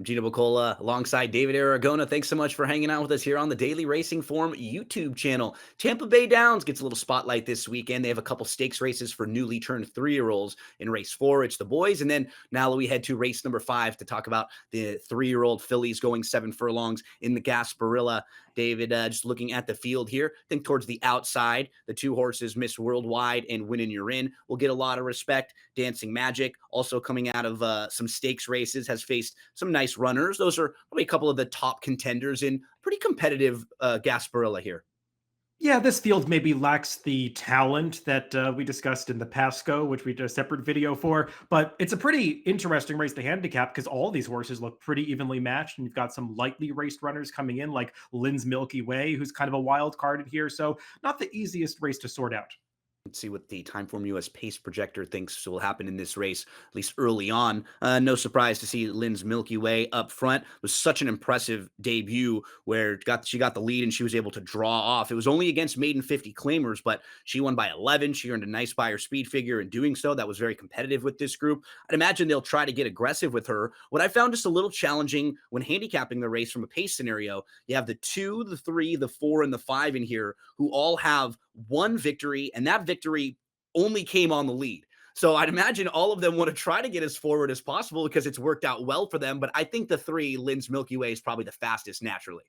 Gino Buccola alongside David Aragona. Thanks so much for hanging out with us here on the Daily Racing Form YouTube channel. Tampa Bay Downs gets a little spotlight this weekend. They have a couple stakes races for newly turned 3-year-olds. In race 4, it's the boys. And then now we head to race number 5 to talk about the 3-year-old fillies going 7 furlongs in the Gasparilla. David, just looking at the field here, I think towards the outside, the 2 horses, Miss Worldwide and Winning You're In, will get a lot of respect. Dancing Magic, also coming out of some stakes races, has faced some nice runners. Those are probably a couple of the top contenders in pretty competitive Gasparilla here. Yeah, this field maybe lacks the talent that we discussed in the Pasco, which we did a separate video for. But it's a pretty interesting race to handicap because all these horses look pretty evenly matched. And you've got some lightly raced runners coming in, like Lynn's Milky Way, who's kind of a wild card in here. So, not the easiest race to sort out. Let's see what the Timeform US pace projector thinks will happen in this race, at least early on. No surprise to see Lynn's Milky Way up front. It was such an impressive debut where she got the lead and she was able to draw off. It was only against maiden 50 claimers, but she won by 11. She earned a nice buyer speed figure in doing so. That was very competitive with this group. I'd imagine they'll try to get aggressive with her. What I found just a little challenging when handicapping the race from a pace scenario, you have the 2, the 3, the 4, and the 5 in here who all have one victory, and that victory only came on the lead. So I'd imagine all of them want to try to get as forward as possible because it's worked out well for them. But I think the 3, Lynn's Milky Way, is probably the fastest naturally.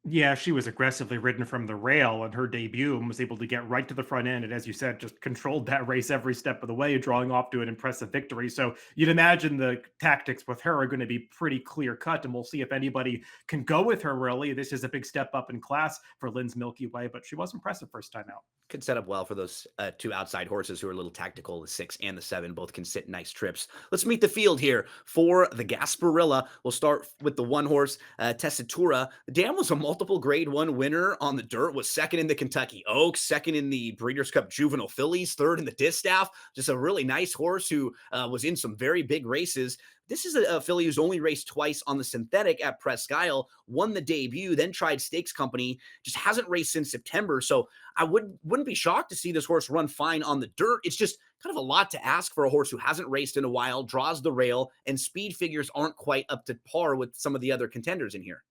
Yeah, she was aggressively ridden from the rail in her debut and was able to get right to the front end. And as you said, just controlled that race every step of the way, drawing off to an impressive victory. So you'd imagine the tactics with her are going to be pretty clear cut. And we'll see if anybody can go with her, really. This is a big step up in class for Lynn's Milky Way, but she was impressive first time out. Could set up well for those 2 outside horses who are a little tactical. The 6 and the 7 both can sit nice trips. Let's meet the field here for the Gasparilla. We'll start with the 1 horse, Tessitura. The dam was a multiple grade 1 winner on the dirt, was 2nd in the Kentucky Oaks, 2nd in the Breeders' Cup Juvenile Fillies, 3rd in the Distaff. Just a really nice horse who was in some very big races. This is a filly who's only raced twice on the synthetic at Presque Isle, won the debut, then tried Stakes Company, just hasn't raced since September. So I wouldn't be shocked to see this horse run fine on the dirt. It's just kind of a lot to ask for a horse who hasn't raced in a while, draws the rail, and speed figures aren't quite up to par with some of the other contenders in here.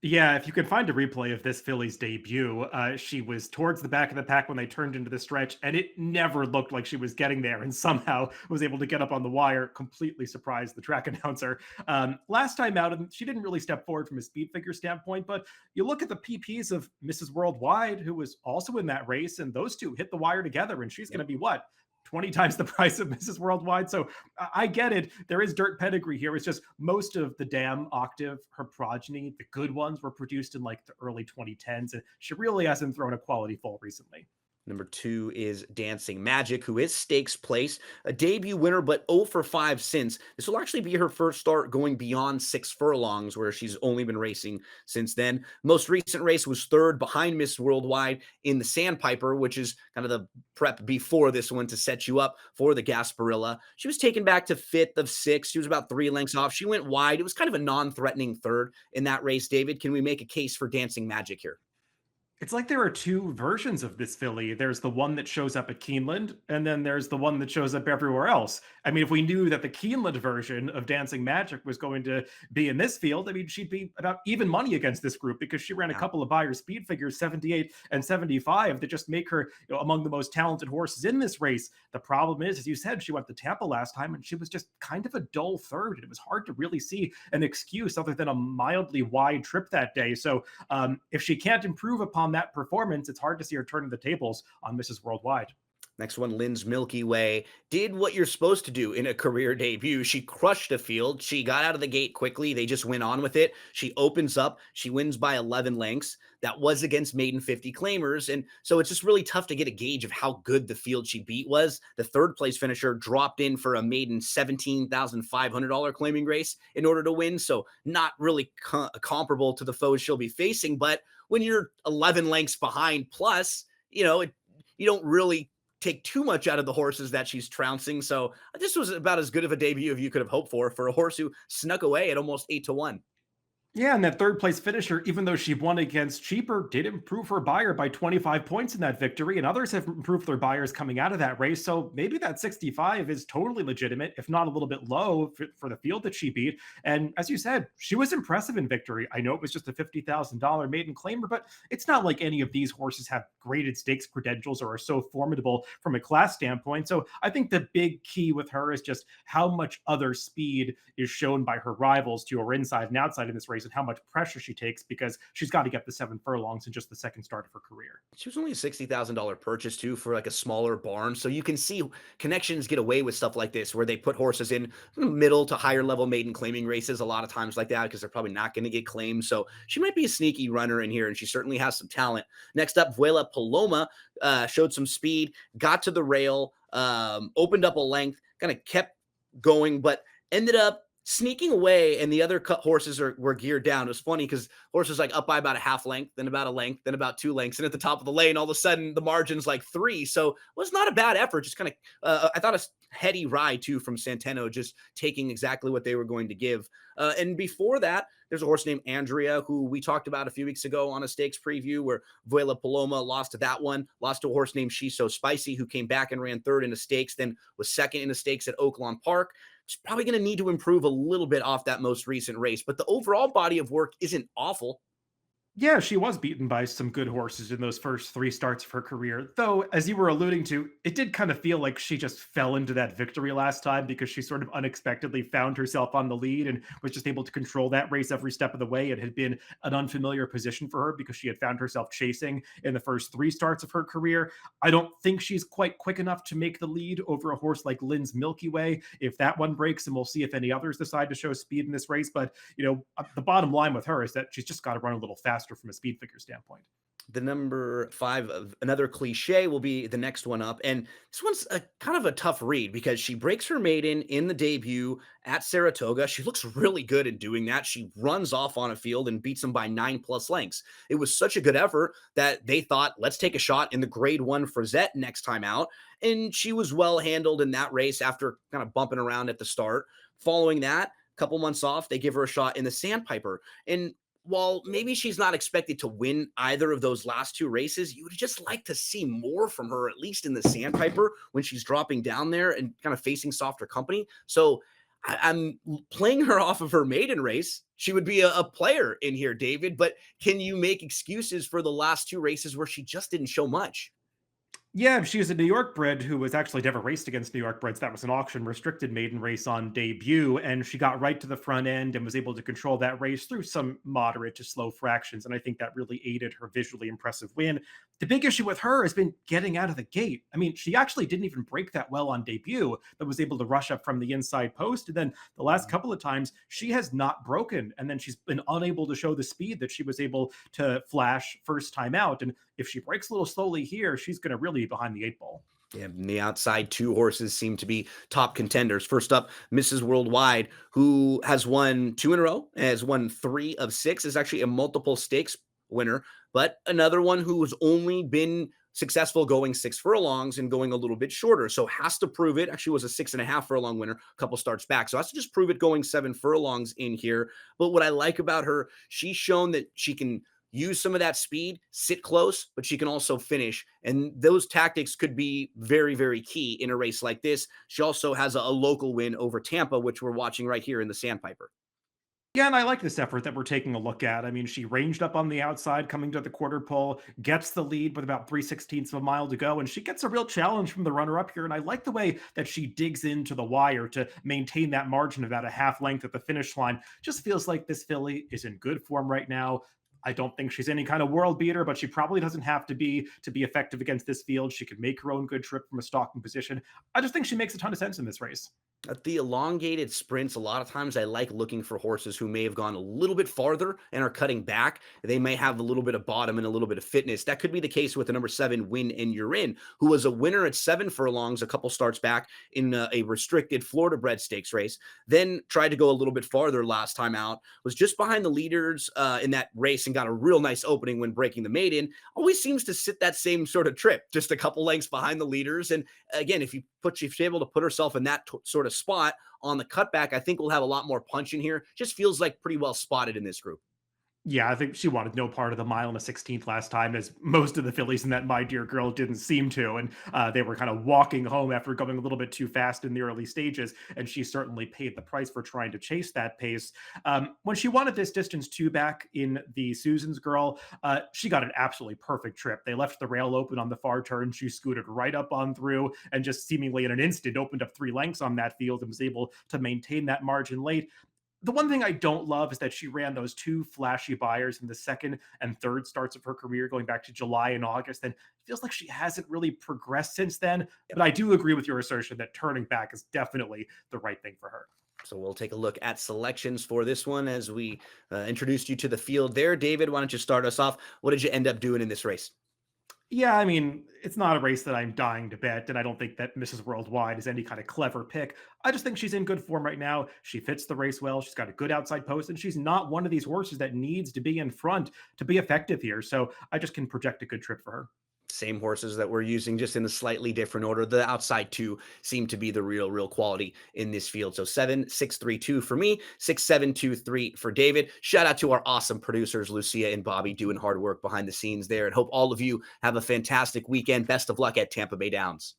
Yeah, if you can find a replay of this filly's debut, she was towards the back of the pack when they turned into the stretch, and it never looked like she was getting there, and somehow was able to get up on the wire, completely surprised the track announcer. Last time out, and she didn't really step forward from a speed figure standpoint, but you look at the PPs of Mrs. Worldwide, who was also in that race, and those two hit the wire together, and she's going to be what? 20 times the price of Mrs. Worldwide. So I get it. There is dirt pedigree here. It's just most of the Dam Octave, her progeny, the good ones were produced in like the early 2010s. And she really hasn't thrown a quality foal recently. Number 2 is Dancing Magic, who is stakes place, a debut winner, but 0 for 5 since. This will actually be her first start going beyond 6 furlongs, where she's only been racing since then. Most recent race was 3rd behind Miss Worldwide in the Sandpiper, which is kind of the prep before this one to set you up for the Gasparilla. She was taken back to 5th of 6. She was about 3 lengths off. She went wide. It was kind of a non-threatening 3rd in that race. David, can we make a case for Dancing Magic here? It's like there are 2 versions of this filly. There's the one that shows up at Keeneland, and then there's the one that shows up everywhere else. I mean, if we knew that the Keeneland version of Dancing Magic was going to be in this field, I mean, she'd be about even money against this group because she ran a couple of buyer speed figures, 78 and 75, that just make her, among the most talented horses in this race. The problem is, as you said, she went to Tampa last time, and she was just kind of a dull 3rd. And it was hard to really see an excuse other than a mildly wide trip that day. So if she can't improve upon that performance, it's hard to see her turning the tables on Mrs. Worldwide. Next one, Lynn's Milky Way, did what you're supposed to do in a career debut. She crushed a field. She got out of the gate quickly. They just went on with it. She opens up. She wins by 11 lengths. That was against maiden 50 claimers. And so it's just really tough to get a gauge of how good the field she beat was. The 3rd place finisher dropped in for a maiden $17,500 claiming race in order to win. So not really comparable to the foes she'll be facing. But when you're 11 lengths behind plus, you don't really take too much out of the horses that she's trouncing. So this was about as good of a debut as you could have hoped for a horse who snuck away at almost 8 to 1. Yeah, and that third place finisher, even though she won against cheaper, did improve her buyer by 25 points in that victory, and others have improved their buyers coming out of that race. So maybe that 65 is totally legitimate, if not a little bit low for the field that she beat. And as you said, she was impressive in victory. I know it was just a $50,000 maiden claimer, but it's not like any of these horses have graded stakes credentials or are so formidable from a class standpoint. So I think the big key with her is just how much other speed is shown by her rivals to her inside and outside in this race and how much pressure she takes because she's got to get the 7 furlongs in just the second start of her career. She was only a $60,000 purchase too for like a smaller barn. So you can see connections get away with stuff like this where they put horses in middle to higher level maiden claiming races a lot of times like that because they're probably not going to get claimed. So she might be a sneaky runner in here and she certainly has some talent. Next up, Vuela Paloma showed some speed, got to the rail, opened up a length, kind of kept going, but ended up sneaking away, and the other horses were geared down. It was funny because horses like up by about a half length, then about a length, then about 2 lengths, and at the top of the lane, all of a sudden the margin's like 3. So it was not a bad effort. Just kind of, I thought a heady ride too from Santeno, just taking exactly what they were going to give. And before that, there's a horse named Andrea who we talked about a few weeks ago on a stakes preview where Vuela Paloma lost to that one, lost to a horse named She's So Spicy who came back and ran third in a stakes, then was second in a stakes at Oaklawn Park. She's probably going to need to improve a little bit off that most recent race, but the overall body of work isn't awful. Yeah, she was beaten by some good horses in those first 3 starts of her career. Though, as you were alluding to, it did kind of feel like she just fell into that victory last time because she sort of unexpectedly found herself on the lead and was just able to control that race every step of the way. It had been an unfamiliar position for her because she had found herself chasing in the first 3 starts of her career. I don't think she's quite quick enough to make the lead over a horse like Lynn's Milky Way. If that one breaks, and we'll see if any others decide to show speed in this race. But, the bottom line with her is that she's just got to run a little faster from a speed figure standpoint. The number 5 of another Cliche will be the next one up, and this one's a kind of a tough read because she breaks her maiden in the debut at Saratoga. She looks really good in doing that. She runs off on a field and beats them by 9+ lengths. It was such a good effort that they thought, let's take a shot in the grade 1 Frazette next time out, and she was well handled in that race after kind of bumping around at the start. Following that, a couple months off, they give her a shot in the Sandpiper, and while maybe she's not expected to win either of those last 2 races, you would just like to see more from her, at least in the Sandpiper when she's dropping down there and kind of facing softer company. So I'm playing her off of her maiden race. She would be a player in here, David, but can you make excuses for the last 2 races where she just didn't show much? Yeah, she was a New York bred who was actually never raced against New York breds. That was an auction restricted maiden race on debut, and she got right to the front end and was able to control that race through some moderate to slow fractions. And I think that really aided her visually impressive win. The big issue with her has been getting out of the gate. I mean, she actually didn't even break that well on debut, but was able to rush up from the inside post. And then the last couple of times, she has not broken. And then she's been unable to show the speed that she was able to flash first time out. And if she breaks a little slowly here, she's going to really be behind the 8 ball. Yeah, and the outside 2 horses seem to be top contenders. First up, Mrs. Worldwide, who has won 2 in a row, has won 3 of 6, is actually a multiple stakes winner, but another one who has only been successful going 6 furlongs and going a little bit shorter. So has to prove it. Actually was a 6.5 furlong winner a couple starts back. So has to just prove it going 7 furlongs in here. But what I like about her, she's shown that she can use some of that speed, sit close, but she can also finish. And those tactics could be very, very key in a race like this. She also has a local win over Tampa, which we're watching right here in the Sandpiper. Yeah, and I like this effort that we're taking a look at. I mean, she ranged up on the outside, coming to the quarter pole, gets the lead with about 3/16 of a mile to go, and she gets a real challenge from the runner up here. And I like the way that she digs into the wire to maintain that margin of about a half length at the finish line. Just feels like this filly is in good form right now. I don't think she's any kind of world beater, but she probably doesn't have to be effective against this field. She could make her own good trip from a stalking position. I just think she makes a ton of sense in this race. At the elongated sprints, a lot of times I like looking for horses who may have gone a little bit farther and are cutting back. They may have a little bit of bottom and a little bit of fitness. That could be the case with the number 7, Win and You're In, who was a winner at 7 furlongs a couple starts back in a restricted Florida bred stakes race. Then tried to go a little bit farther last time out, was just behind the leaders in that race and got a real nice opening when breaking the maiden. Always seems to sit that same sort of trip, just a couple lengths behind the leaders. And again, if she's able to put herself in that sort of a spot on the cutback. I think we'll have a lot more punch in here. Just feels like pretty well spotted in this group. Yeah, I think she wanted no part of the mile and a 16th last time, as most of the fillies in that My Dear Girl didn't seem to. And they were kind of walking home after going a little bit too fast in the early stages. And she certainly paid the price for trying to chase that pace. When she wanted this distance two back in the Susan's Girl, she got an absolutely perfect trip. They left the rail open on the far turn. She scooted right up on through and just seemingly in an instant opened up 3 lengths on that field and was able to maintain that margin late. The one thing I don't love is that she ran those two flashy buyers in the second and third starts of her career, going back to July and August. And it feels like she hasn't really progressed since then. But I do agree with your assertion that turning back is definitely the right thing for her. So we'll take a look at selections for this one as we introduced you to the field there. David, why don't you start us off? What did you end up doing in this race? Yeah, I mean, it's not a race that I'm dying to bet, and I don't think that Mrs. Worldwide is any kind of clever pick. I just think she's in good form right now. She fits the race well. She's got a good outside post, and she's not one of these horses that needs to be in front to be effective here. So I just can project a good trip for her. Same horses that we're using, just in a slightly different order. The outside two seem to be the real quality in this field. So 7-6-3-2 for me, 6-7-2-3 for David. Shout out to our awesome producers, Lucia and Bobby, doing hard work behind the scenes there. And hope all of you have a fantastic weekend. Best of luck at Tampa Bay Downs.